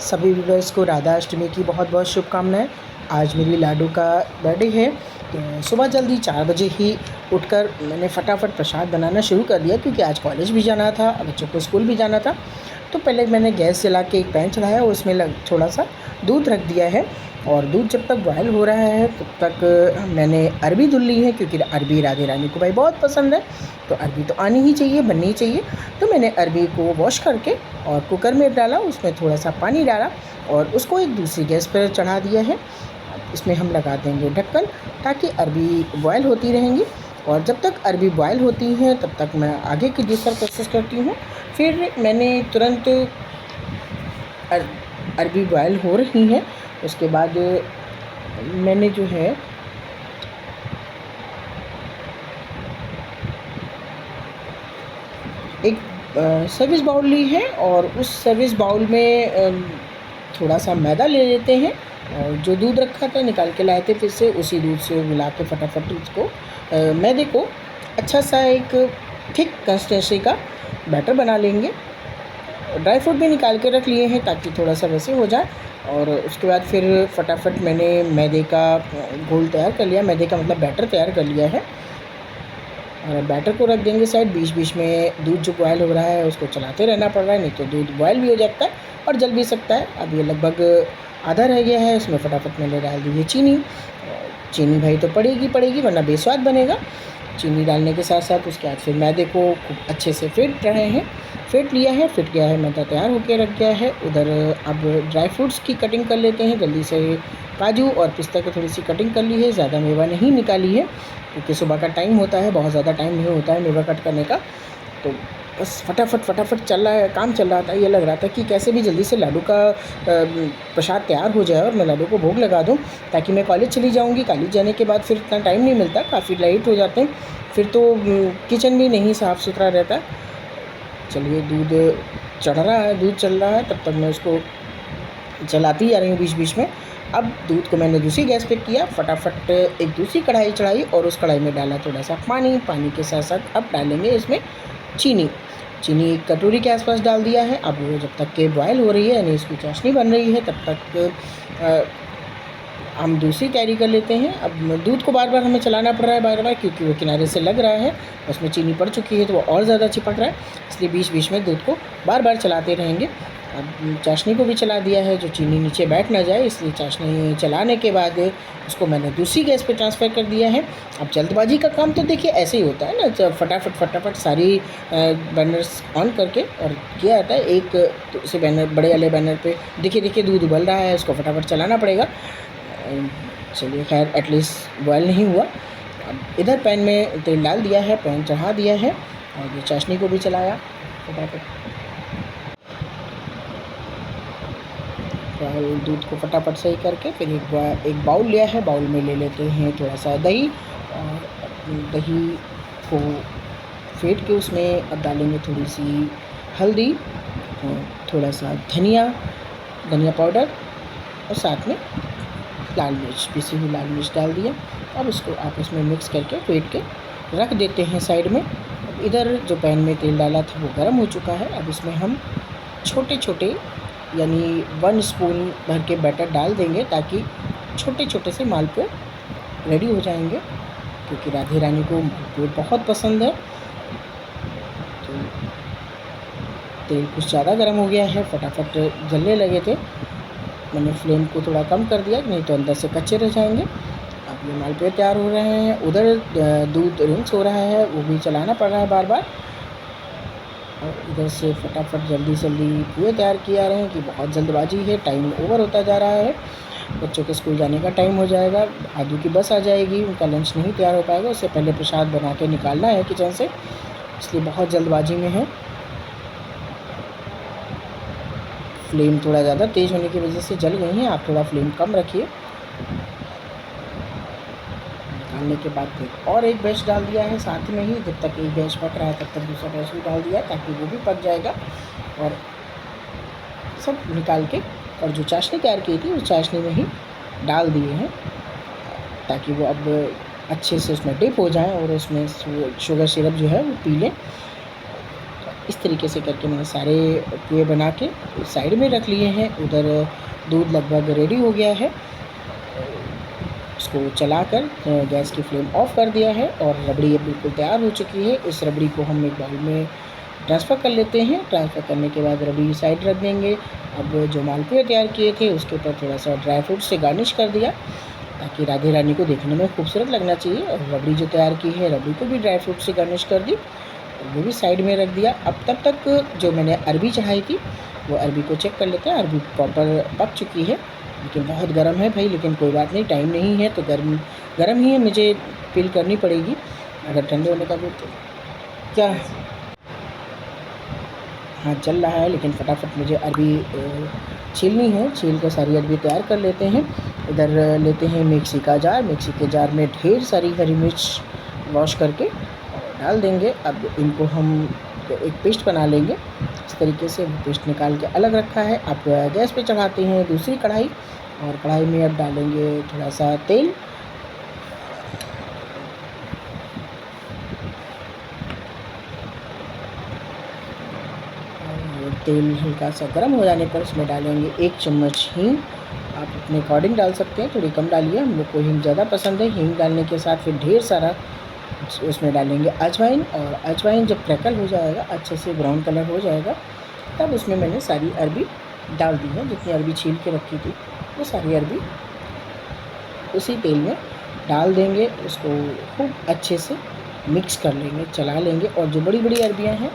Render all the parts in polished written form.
सभी व्यूअर्स को राधा अष्टमी की बहुत बहुत शुभकामनाएं। आज मेरी लाडू का बर्थडे है। तो सुबह जल्दी 4 बजे ही उठकर मैंने फटाफट प्रसाद बनाना शुरू कर दिया, क्योंकि आज कॉलेज भी जाना था, बच्चों को स्कूल भी जाना था। तो पहले मैंने गैस जला के एक पैन चढ़ाया और उसमें थोड़ा सा दूध रख दिया है, और दूध जब तक बॉयल हो रहा है तब तक मैंने अरबी धुल ली है, क्योंकि अरबी राधे रानी को भाई बहुत पसंद है। तो अरबी तो आनी ही चाहिए, बननी ही चाहिए। तो मैंने अरबी को वॉश करके और कुकर में डाला, उसमें थोड़ा सा पानी डाला और उसको एक दूसरी गैस पर चढ़ा दिया है। इसमें हम लगा देंगे ढक्कन, ताकि अरबी बॉयल होती रहेंगी। और जब तक अरबी बॉयल होती हैं तब तक मैं आगे की दूसरा प्रोसेस करती हूँ। फिर मैंने तुरंत अरबी बॉयल हो रही हैं, उसके बाद मैंने जो है एक सर्विस बाउल ली है, और उस सर्विस बाउल में थोड़ा सा मैदा ले लेते हैं, और जो दूध रखा था निकाल के लाए थे, फिर से उसी दूध से मिला के फटाफट उसको मैदे को अच्छा सा एक थिक कंसिस्टेंसी का बैटर बना लेंगे। ड्राई फ्रूट भी निकाल के रख लिए हैं ताकि थोड़ा सा वैसे हो जाए। और उसके बाद फिर फटाफट मैंने मैदे का घोल तैयार कर लिया, मैदे का मतलब बैटर तैयार कर लिया है। और बैटर को रख देंगे साइड। बीच बीच में दूध जो बॉयल हो रहा है उसको चलाते रहना पड़ रहा है, नहीं तो दूध बॉयल भी हो जाता है और जल भी सकता है। अब ये लगभग आधा रह गया है, इसमें फटाफट मैंने डाल दी है चीनी। चीनी भाई तो पड़ेगी वरना बेस्वाद बनेगा। चीनी डालने के साथ साथ उसके बाद फिर मैदे को खूब अच्छे से फेंट रहे हैं, फेंट लिया है, फिट गया है, मैदा तैयार होकर रख गया है। उधर अब ड्राई फ्रूट्स की कटिंग कर लेते हैं जल्दी से। काजू और पिस्ता की थोड़ी सी कटिंग कर ली है, ज़्यादा मेवा नहीं निकाली है, क्योंकि सुबह का टाइम होता है, बहुत ज़्यादा टाइम नहीं होता है मेवा कट करने का। तो बस फटाफट चल रहा है, काम चल रहा था। ये लग रहा था कि कैसे भी जल्दी से लाडू का प्रसाद तैयार हो जाए और मैं लाडू को भोग लगा दूं, ताकि मैं कॉलेज चली जाऊंगी। कॉलेज जाने के बाद फिर इतना टाइम नहीं मिलता, काफ़ी लेट हो जाते हैं, फिर तो किचन भी नहीं साफ़ सुथरा रहता। चलिए, दूध चढ़ रहा है, दूध चल रहा है, तब तक मैं उसको चलाती जा रही हूँ बीच बीच में। अब दूध को मैंने दूसरी गैस पे किया, फटाफट एक दूसरी कढ़ाई चढ़ाई और उस कढ़ाई में डाला थोड़ा सा पानी। पानी के साथ साथ अब डालेंगे इसमें चीनी। चीनी एक कटोरी के आसपास डाल दिया है। अब वो जब तक के बॉयल हो रही है, यानी इसकी चाशनी बन रही है, तब तक हम दूसरी तैयारी कर लेते हैं। अब दूध को बार बार हमें चलाना पड़ रहा है, बार बार, क्योंकि वो किनारे से लग रहा है, उसमें चीनी पड़ चुकी है तो वो और ज़्यादा चिपक रहा है, इसलिए बीच बीच में दूध को बार बार चलाते रहेंगे। अब चाशनी को भी चला दिया है, जो चीनी नीचे बैठ ना जाए, इसलिए चाशनी चलाने के बाद उसको मैंने दूसरी गैस पे ट्रांसफ़र कर दिया है। अब जल्दबाजी का काम तो देखिए ऐसे ही होता है ना, जब फटाफट सारी बर्नर्स ऑन करके और किया जाता है। एक तो उसे बैनर, बड़े वाले बैनर पे देखिए दूध उबल रहा है, उसको फटाफट चलाना पड़ेगा। चलिए, खैर एटलीस्ट बॉयल नहीं हुआ। अब इधर पैन में तेल डाल दिया है, पैन चढ़ा दिया है, और ये चाशनी को भी चलाया फटाफट। दूध को फटाफट सही करके फिर एक बाउल लिया है, बाउल में ले लेते हैं थोड़ा सा दही, और दही को फेंट के उसमें अब डालेंगे थोड़ी सी हल्दी और थोड़ा सा धनिया पाउडर, और साथ में लाल मिर्च, पिसी हुई लाल मिर्च डाल दिया। अब इसको आपस में मिक्स करके फेंट के रख देते हैं साइड में। अब इधर जो पैन में तेल डाला था वो गर्म हो चुका है। अब इसमें हम छोटे छोटे, यानी 1 स्पून भर के बैटर डाल देंगे, ताकि छोटे छोटे से मालपुए रेडी हो जाएंगे, क्योंकि राधे रानी को मालपुए बहुत पसंद है। तो तेल कुछ ज़्यादा गर्म हो गया है, फटाफट जलने लगे थे, मैंने फ्लेम को थोड़ा कम कर दिया, नहीं तो अंदर से कच्चे रह जाएंगे। अब ये मालपुए तैयार हो रहे हैं। उधर दूध रिंस हो रहा है, वो भी चलाना पड़ रहा है बार बार, और इधर से फटाफट जल्दी पुए तैयार किए जा रहे हैं कि बहुत जल्दबाजी है, टाइम ओवर होता जा रहा है, बच्चों के स्कूल जाने का टाइम हो जाएगा, आदू की बस आ जाएगी, उनका लंच नहीं तैयार हो पाएगा, उससे पहले प्रसाद बना के निकालना है किचन से, इसलिए बहुत जल्दबाजी में है। फ्लेम थोड़ा ज़्यादा तेज़ होने की वजह से जल गई हैं, आप थोड़ा फ्लेम कम रखिए। निकालने के बाद फिर और एक बैच डाल दिया है साथ में ही, जब तक एक बैच पक रहा है तब तक दूसरा बैच भी डाल दिया, ताकि वो भी पक जाएगा। और सब निकाल के, और जो चाशनी तैयार की थी उस चाशनी में ही डाल दिए हैं, ताकि वो अब अच्छे से उसमें डिप हो जाए और उसमें शुगर सिरप जो है वो पी लें। इस तरीके से करके मैंने सारे पुए बना के साइड में रख लिए हैं। उधर दूध लगभग रेडी हो गया है। उसको चलाकर गैस की फ्लेम ऑफ कर दिया है और रबड़ी अब बिल्कुल तैयार हो चुकी है। इस रबड़ी को हम एक बाउल में ट्रांसफ़र कर लेते हैं। ट्रांसफ़र करने के बाद रबड़ी साइड रख देंगे। अब जो मालपुए तैयार किए थे उसके ऊपर थोड़ा सा ड्राई फ्रूट से गार्निश कर दिया, ताकि राधे रानी को देखने में खूबसूरत लगना चाहिए। और रबड़ी जो तैयार की है, रबड़ी को भी ड्राई फ्रूट से गार्निश कर दी, वो भी साइड में रख दिया। अब तब तक जो मैंने अरबी चढ़ाई थी, वो अरबी को चेक कर लेते हैं। अरबी प्रॉपर पक चुकी है, लेकिन बहुत गर्म है भाई। लेकिन कोई बात नहीं, टाइम नहीं है तो गर्म ही है, मुझे पील करनी पड़ेगी। अगर ठंडे होने का भी तो क्या हाथ चल रहा है, लेकिन फटाफट मुझे अरबी छीलनी है। छील कर सारी अरबी तैयार कर लेते हैं। इधर लेते हैं मिक्सी का जार। मिक्सी के जार में ढेर सारी हरी मिर्च वॉश करके डाल देंगे। अब इनको हम एक पेस्ट बना लेंगे। इस तरीके से वो पेस्ट निकाल के अलग रखा है। अब गैस पे चढ़ाते हैं दूसरी कढ़ाई, और कढ़ाई में अब डालेंगे थोड़ा सा तेल। तेल हल्का सा गर्म हो जाने पर उसमें डालेंगे 1 चम्मच हींग। आप अपने अकॉर्डिंग डाल सकते हैं, थोड़ी कम डालिए, हम लोग को हींग ज़्यादा पसंद है। हींग डालने के साथ फिर ढेर सारा उसमें डालेंगे अजवाइन। और अजवाइन जब क्रैकल हो जाएगा, अच्छे से ब्राउन कलर हो जाएगा, तब उसमें मैंने सारी अरबी डाल दी है। जितनी अरबी छील के रखी थी वो सारी अरबी उसी तेल में डाल देंगे। उसको खूब अच्छे से मिक्स कर लेंगे, चला लेंगे। और जो बड़ी बड़ी अरबियाँ हैं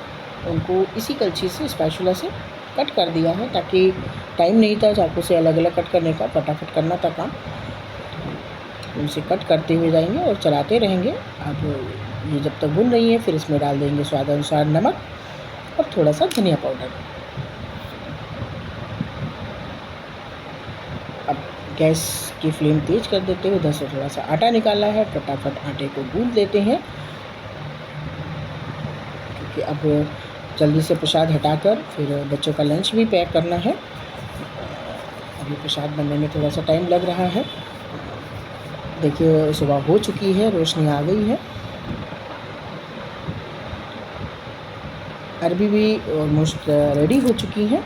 उनको इसी कलछी से, स्पैचुला से कट कर दिया है, ताकि टाइम नहीं था चाकू से अलग अलग कट करने का, फटाफट करना था काम। उनसे कट करते हुए जाएंगे और चलाते रहेंगे। अब ये जब तक भुन रही है, फिर इसमें डाल देंगे स्वाद अनुसार नमक और थोड़ा सा धनिया पाउडर। अब गैस की फ्लेम तेज़ कर देते हुए उधर से थोड़ा सा आटा निकाला है, फटाफट आटे को गूंद लेते हैं, क्योंकि अब जल्दी से प्रसाद हटाकर फिर बच्चों का लंच भी पैक करना है। अभी प्रसाद बनने में थोड़ा सा टाइम लग रहा है। देखिए सुबह हो चुकी है, रोशनी आ गई है। अरबी भी ऑलमोस्ट रेडी हो चुकी है।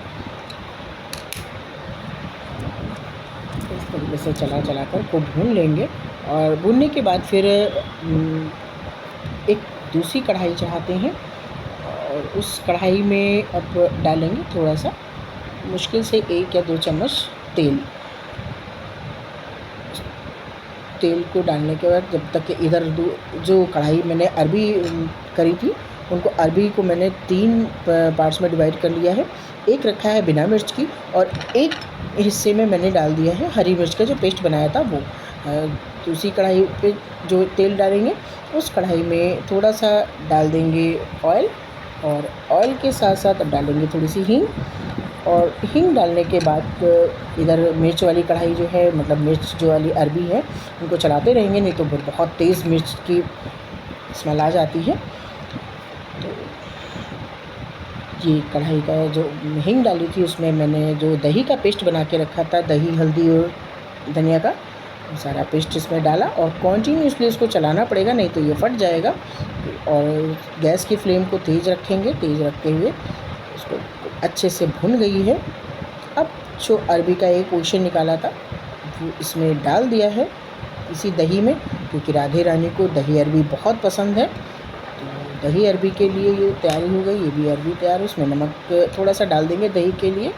इस तरीके से चला कर को भून लेंगे। और भूनने के बाद फिर एक दूसरी कढ़ाई चढ़ाते हैं, और उस कढ़ाई में अब डालेंगे थोड़ा सा, मुश्किल से 1 या 2 चम्मच तेल। तेल को डालने के बाद जब तक कि इधर जो कढ़ाई मैंने अरबी करी थी, उनको अरबी को मैंने 3 पार्ट्स में डिवाइड कर लिया है। एक रखा है बिना मिर्च की, और एक हिस्से में मैंने डाल दिया है हरी मिर्च का जो पेस्ट बनाया था वो। दूसरी कढ़ाई पे जो तेल डालेंगे, उस कढ़ाई में थोड़ा सा डाल देंगे ऑयल, और ऑयल के साथ साथ अब डालेंगे थोड़ी सी हींग। और हींग डालने के बाद इधर मिर्च वाली कढ़ाई जो है, मतलब मिर्च जो वाली अरबी है, उनको चलाते रहेंगे, नहीं तो बहुत तेज़ मिर्च की स्मेल आ जाती है। तो ये कढ़ाई का जो हींग डाली थी, उसमें मैंने जो दही का पेस्ट बना के रखा था, दही, हल्दी और धनिया का सारा पेस्ट इसमें डाला। और कॉन्टीन्यूसली इसको चलाना पड़ेगा, नहीं तो ये फट जाएगा। और गैस की फ्लेम को तेज़ रखेंगे, तेज़ रखते हुए इसको अच्छे से भुन गई है। अब जो अरबी का एक पोर्शन निकाला था वो इसमें डाल दिया है इसी दही में, क्योंकि राधे रानी को दही अरबी बहुत पसंद है। तो दही अरबी के लिए ये तैयारी हो गई। ये भी अरबी तैयार है। उसमें नमक थोड़ा सा डाल देंगे दही के लिए।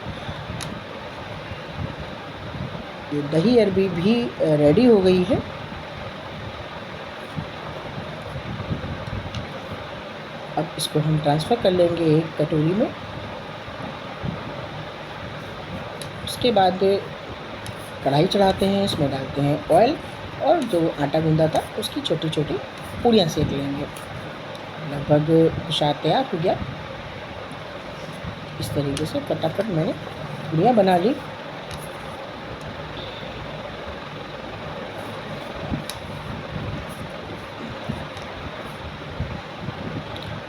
ये दही अरबी भी रेडी हो गई है। अब इसको हम ट्रांसफ़र कर लेंगे एक कटोरी में। उसके बाद कढ़ाई चढ़ाते हैं, इसमें डालते हैं ऑयल, और जो आटा गूंदा था उसकी छोटी छोटी पूड़ियाँ सेक लेंगे। लगभग प्रसाद तैयार हो गया। इस तरीके से फटाफट मैंने पूड़ियाँ बना ली।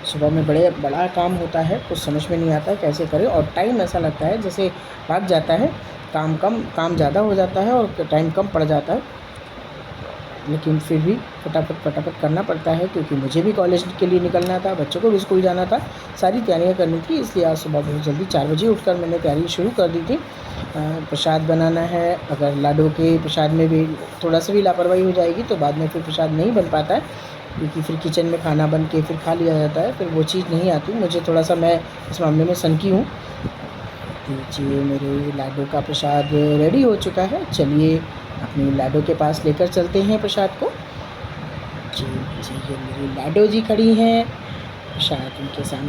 सुबह में बड़ा काम होता है, कुछ समझ में नहीं आता है कैसे करें, और टाइम ऐसा लगता है जैसे भाग जाता है। काम ज़्यादा हो जाता है और टाइम कम पड़ जाता है। लेकिन फिर भी फटाफट करना पड़ता है, क्योंकि मुझे भी कॉलेज के लिए निकलना था, बच्चों को भी स्कूल जाना था, सारी तैयारियां करनी थी। इसलिए आज सुबह बहुत जल्दी 4 बजे उठकर मैंने तैयारी शुरू कर दी थी। प्रसाद बनाना है। अगर लाडू के प्रसाद में भी थोड़ा सा भी लापरवाही हो जाएगी तो बाद में फिर प्रसाद नहीं बन पाता है, क्योंकि फिर किचन में खाना बन के फिर खा लिया जाता है, फिर वो चीज़ नहीं आती। मुझे थोड़ा सा, मैं इस मामले में सनकी हूँ। जी, मेरे लाडू का प्रसाद रेडी हो चुका है। चलिए अपनी लाडो के पास लेकर चलते हैं प्रसाद को। जी, ये मेरी लाडो जी खड़ी हैं, प्रसाद उनके सामने